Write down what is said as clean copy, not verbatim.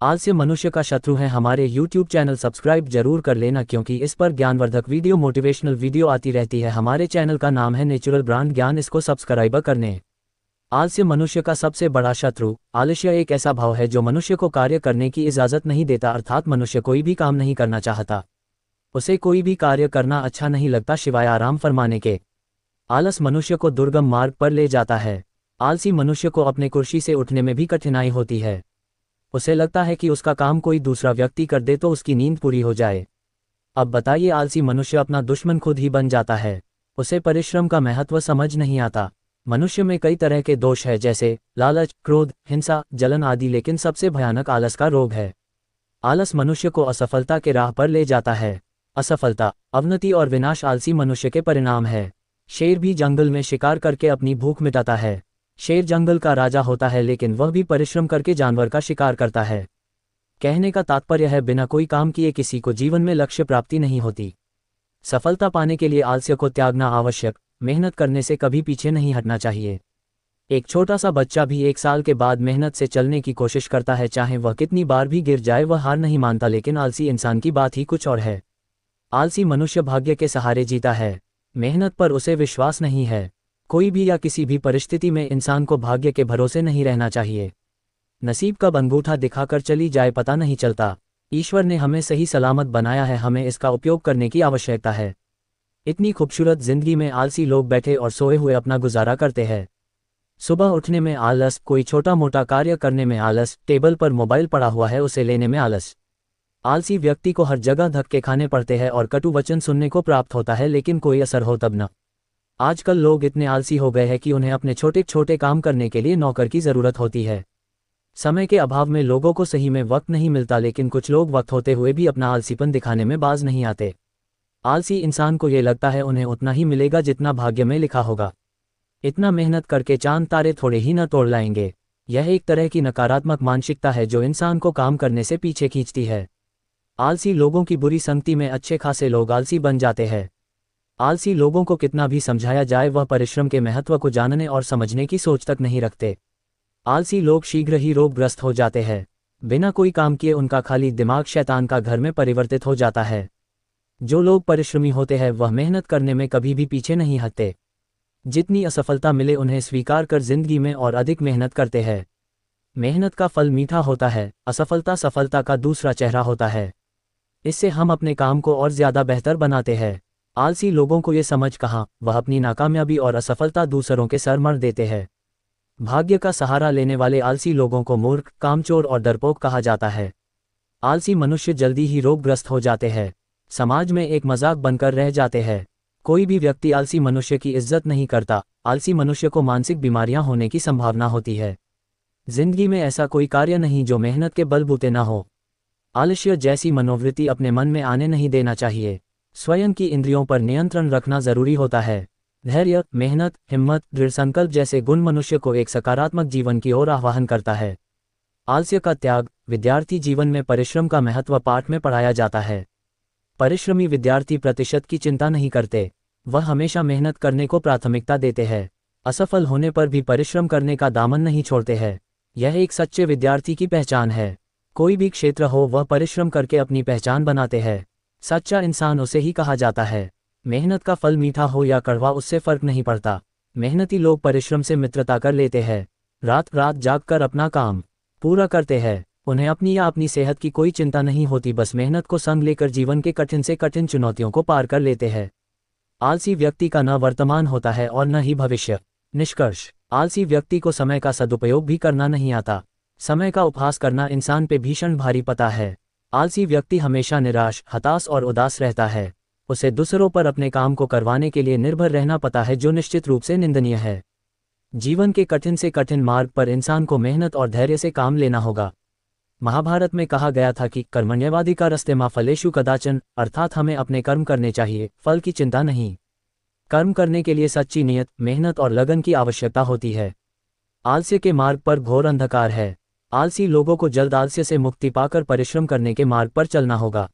आलस्य मनुष्य का शत्रु है। हमारे YouTube चैनल सब्सक्राइब जरूर कर लेना, क्योंकि इस पर ज्ञानवर्धक वीडियो, मोटिवेशनल वीडियो आती रहती है। हमारे चैनल का नाम है नेचुरल ब्रांड ज्ञान, इसको सब्सक्राइब करने। आलस्य मनुष्य का सबसे बड़ा शत्रु। आलस्य एक ऐसा भाव है जो मनुष्य को कार्य करने की इजाज़त नहीं देता, अर्थात मनुष्य कोई भी काम नहीं करना चाहता। उसे कोई भी कार्य करना अच्छा नहीं लगता सिवाय आराम फरमाने के। आलस मनुष्य को दुर्गम मार्ग पर ले जाता है। आलसी मनुष्य को अपने कुर्सी से उठने में भी कठिनाई होती है। उसे लगता है कि उसका काम कोई दूसरा व्यक्ति कर दे तो उसकी नींद पूरी हो जाए। अब बताइए, आलसी मनुष्य अपना दुश्मन खुद ही बन जाता है। उसे परिश्रम का महत्व समझ नहीं आता। मनुष्य में कई तरह के दोष है, जैसे लालच, क्रोध, हिंसा, जलन आदि, लेकिन सबसे भयानक आलस का रोग है। आलस मनुष्य को असफलता के राह पर ले जाता है। असफलता, अवनति और विनाश आलसी मनुष्य के परिणाम है। शेर भी जंगल में शिकार करके अपनी भूख मिटाता है। शेर जंगल का राजा होता है, लेकिन वह भी परिश्रम करके जानवर का शिकार करता है। कहने का तात्पर्य है, बिना कोई काम किए किसी को जीवन में लक्ष्य प्राप्ति नहीं होती। सफलता पाने के लिए आलस्य को त्यागना आवश्यक। मेहनत करने से कभी पीछे नहीं हटना चाहिए। एक छोटा सा बच्चा भी 1 साल के बाद मेहनत से चलने की कोशिश करता है, चाहे वह कितनी बार भी गिर जाए वह हार नहीं मानता। लेकिन आलसी इंसान की बात ही कुछ और है। आलसी मनुष्य भाग्य के सहारे जीता है। मेहनत पर उसे विश्वास नहीं है। कोई भी या किसी भी परिस्थिति में इंसान को भाग्य के भरोसे नहीं रहना चाहिए। नसीब कब अंगूठा दिखाकर चली जाए पता नहीं चलता। ईश्वर ने हमें सही सलामत बनाया है, हमें इसका उपयोग करने की आवश्यकता है। इतनी खूबसूरत जिंदगी में आलसी लोग बैठे और सोए हुए अपना गुजारा करते हैं। सुबह उठने में आलस, कोई छोटा मोटा कार्य करने में आलस, टेबल पर मोबाइल पड़ा हुआ है उसे लेने में आलस। आलसी व्यक्ति को हर जगह धक्के खाने पड़ते हैं और कटु वचन सुनने को प्राप्त होता है, लेकिन कोई असर हो तब न। आजकल लोग इतने आलसी हो गए हैं कि उन्हें अपने छोटे छोटे काम करने के लिए नौकर की ज़रूरत होती है। समय के अभाव में लोगों को सही में वक्त नहीं मिलता, लेकिन कुछ लोग वक्त होते हुए भी अपना आलसीपन दिखाने में बाज नहीं आते। आलसी इंसान को ये लगता है उन्हें उतना ही मिलेगा जितना भाग्य में लिखा होगा। इतना मेहनत करके चांद तारे थोड़े ही न तोड़ लाएंगे। यह एक तरह की नकारात्मक मानसिकता है जो इंसान को काम करने से पीछे खींचती है। आलसी लोगों की बुरी संगति में अच्छे खासे लोग आलसी बन जाते हैं। आलसी लोगों को कितना भी समझाया जाए वह परिश्रम के महत्व को जानने और समझने की सोच तक नहीं रखते। आलसी लोग शीघ्र ही रोगग्रस्त हो जाते हैं। बिना कोई काम किए उनका खाली दिमाग शैतान का घर में परिवर्तित हो जाता है। जो लोग परिश्रमी होते हैं वह मेहनत करने में कभी भी पीछे नहीं हटते। जितनी असफलता मिले उन्हें स्वीकार कर जिंदगी में और अधिक मेहनत करते हैं। मेहनत का फल मीठा होता है। असफलता सफलता का दूसरा चेहरा होता है। इससे हम अपने काम को और ज्यादा बेहतर बनाते हैं। आलसी लोगों को ये समझ कहाँ, वह अपनी नाकामयाबी और असफलता दूसरों के सर मढ़ देते हैं। भाग्य का सहारा लेने वाले आलसी लोगों को मूर्ख, कामचोर और डरपोक कहा जाता है। आलसी मनुष्य जल्दी ही रोगग्रस्त हो जाते हैं। समाज में एक मजाक बनकर रह जाते हैं। कोई भी व्यक्ति आलसी मनुष्य की इज्जत नहीं करता। आलसी मनुष्य को मानसिक बीमारियां होने की संभावना होती है। जिंदगी में ऐसा कोई कार्य नहीं जो मेहनत के बलबूते ना हो। आलस्य जैसी मनोवृत्ति अपने मन में आने नहीं देना चाहिए। स्वयं की इंद्रियों पर नियंत्रण रखना जरूरी होता है। धैर्य, मेहनत, हिम्मत, दृढ़ संकल्प जैसे गुण मनुष्य को एक सकारात्मक जीवन की ओर आह्वान करता है। आलस्य का त्याग। विद्यार्थी जीवन में परिश्रम का महत्व पाठ में पढ़ाया जाता है। परिश्रमी विद्यार्थी प्रतिशत की चिंता नहीं करते। वह हमेशा मेहनत करने को प्राथमिकता देते हैं। असफल होने पर भी परिश्रम करने का दामन नहीं छोड़ते हैं। यह एक सच्चे विद्यार्थी की पहचान है। कोई भी क्षेत्र हो वह परिश्रम करके अपनी पहचान बनाते हैं। सच्चा इंसान उसे ही कहा जाता है। मेहनत का फल मीठा हो या कड़वा उससे फर्क नहीं पड़ता। मेहनती लोग परिश्रम से मित्रता कर लेते हैं। रात रात जागकर अपना काम पूरा करते हैं। उन्हें अपनी या अपनी सेहत की कोई चिंता नहीं होती, बस मेहनत को संग लेकर जीवन के कठिन से कठिन चुनौतियों को पार कर लेते हैं। आलसी व्यक्ति का न वर्तमान होता है और न ही भविष्य। निष्कर्ष, आलसी व्यक्ति को समय का सदुपयोग भी करना नहीं आता। समय का उपहास करना इंसान पे भीषण भारी पता है। आलसी व्यक्ति हमेशा निराश, हताश और उदास रहता है। उसे दूसरों पर अपने काम को करवाने के लिए निर्भर रहना पता है, जो निश्चित रूप से निंदनीय है। जीवन के कठिन से कठिन मार्ग पर इंसान को मेहनत और धैर्य से काम लेना होगा। महाभारत में कहा गया था कि कर्मण्यवादी का रस्ते मा फलेषु कदाचन, अर्थात हमें अपने कर्म करने चाहिए, फल की चिंता नहीं। कर्म करने के लिए सच्ची नियत, मेहनत और लगन की आवश्यकता होती है। आलस्य के मार्ग पर घोर अंधकार है। आलसी लोगों को जल्द आलस्य से मुक्ति पाकर परिश्रम करने के मार्ग पर चलना होगा।